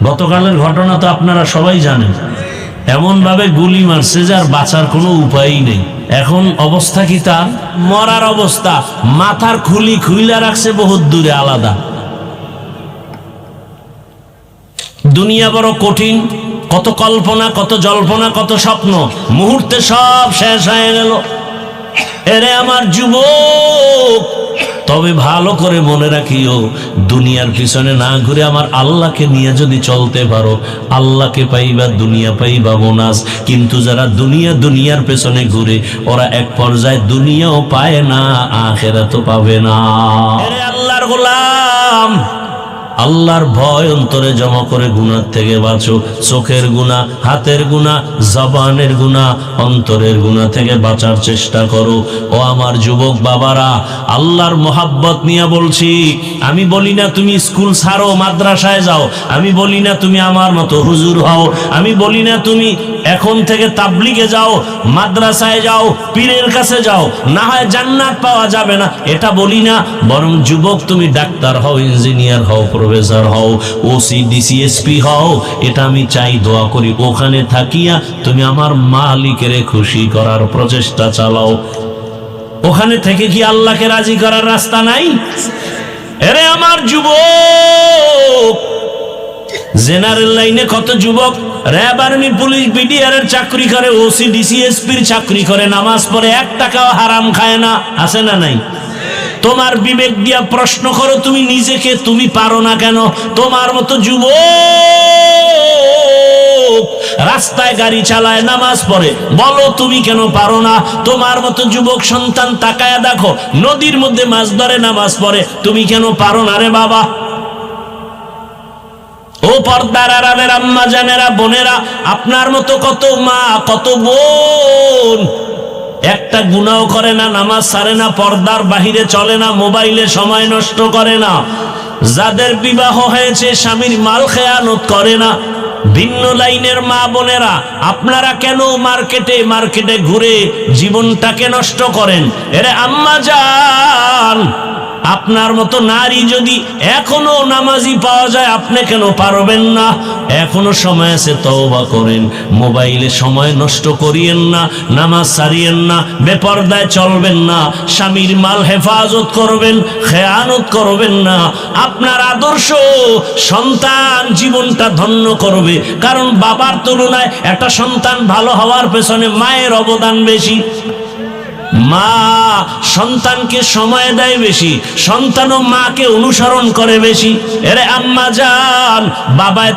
গতকালের ঘটনা তো আপনারা সবাই জানেন, এমন ভাবে গুলি মারছে যে আর বাঁচার কোনো উপায়ই নেই। এখন অবস্থা কি তার? মরার অবস্থা। মাথার খুলি খুইলা রাখছে বহুত দূরে আলাদা। দুনিয়া বড় কঠিন, কত কল্পনা, কত জল্পনা, কত স্বপ্ন, মুহূর্তে সব শেষ হয়ে গেল। এরে আমার যুবক, তবে ভালো করে মনে রাখিও, দুনিয়ার পিছনে না ঘুরে আমার আল্লাহকে নিয়ে যদি চলতে পারো, আল্লাহকে পাইবা, দুনিয়া পাইবা বোনাস। কিন্তু যারা দুনিয়ার পেছনে ঘুরে, ওরা এক পর্যায়ে দুনিয়াও পায় না, আখিরাতও পাবে না। এরে আল্লাহর গোলাম, আল্লাহর ভয় অন্তরে জমা করে গুনাহ থেকে বাঁচো। চোখের গুনাহ, হাতের গুনাহ, জবানের গুনাহ, অন্তরের গুনাহ থেকে বাঁচার চেষ্টা করো। ও আমার যুবক বাবারা, আল্লাহর মোহাব্বত নিয়ে বলছি। আমি বলি না তুমি স্কুল ছাড়ো, মাদ্রাসায় যাও। আমি বলি না তুমি আমার মতো হুজুর হও। আমি বলি না তুমি এখন থেকে তাবলিগে যাও, মাদ্রাসায় যাও, পীরের কাছে যাও, না হয় জান্নাত পাওয়া যাবে না, এটা বলি না। বরং যুবক, তুমি ডাক্তার হও, ইঞ্জিনিয়ার হও, প্রফেসর হও, ওসি, ডিসি, এসপি হও। এটা আমি চাই, দোয়া করি। ওখানে থাকিয়া তুমি আমার মালিকের খুশি করার প্রচেষ্টা চালাও। ওখানে থেকে কি আল্লাহকে রাজি করার রাস্তা নাই? এরে আমার যুবক, জেনারেল লাইনে কত যুবক র্যাব, আর্মি, পুলিশ, বিডিআর এর চাকরি করে, ওসি, ডিসি, এসপির চাকরি করে, নামাজ পড়ে, 1 টাকাও হারাম খায় না। আছে না নাই? তোমার বিবেক দিয়া প্রশ্ন করো, তুমি নিজেকে, তুমি পারো না কেন? তোমার মতো যুবক রাস্তায় গাড়ি চালায়, নামাজ পড়ে, বলো তুমি কেন পারো না? তোমার মতো যুবক সন্তান তাকায়া দেখো, নদীর মধ্যে মাছ ধরে, নামাজ পড়ে, তুমি কেন পারো না রে বাবা? ও পর্দার আড়ালের আম্মা জানেরা, বোনেরা, আপনার মতো কত মা, কত বোন একটা গুনাহ করে না, নামাজ ছাড়ে না, পর্দার বাহিরে চলে না, মোবাইলে সময় নষ্ট করে না, যাদের বিবাহ হয়েছে স্বামীর মাল খেয়ানত করে না। ভিন্ন লাইনের মা বোনেরা, আপনারা কেন মার্কেটে ঘুরে জীবনটাকে নষ্ট করেন? এরে আম্মা জান, আপনার মতো নারী যদি এখনো নামাজি পাওয়া যায়, আপনি কেন পারবেন না? এখনো সময় আছে, তওবা করেন। মোবাইলে সময় নষ্ট করিয়েন না, নামাজ ছাড়িয়েন না, বেপরদায় চলবেন না, স্বামীর মাল হেফাজত করবেন, খেয়ানত করবেন না। আপনার আদর্শ সন্তান জীবনটা ধন্য করবে, কারণ বাবার তুলনায় একটা সন্তান ভালো হওয়ার পেছনে মায়ের অবদান বেশি। মা সন্তানকে সময় দেয় বেশি, সন্তানও মাকে অনুসরণ করে বেশি। এরে আম্মা জান, বাবায় তো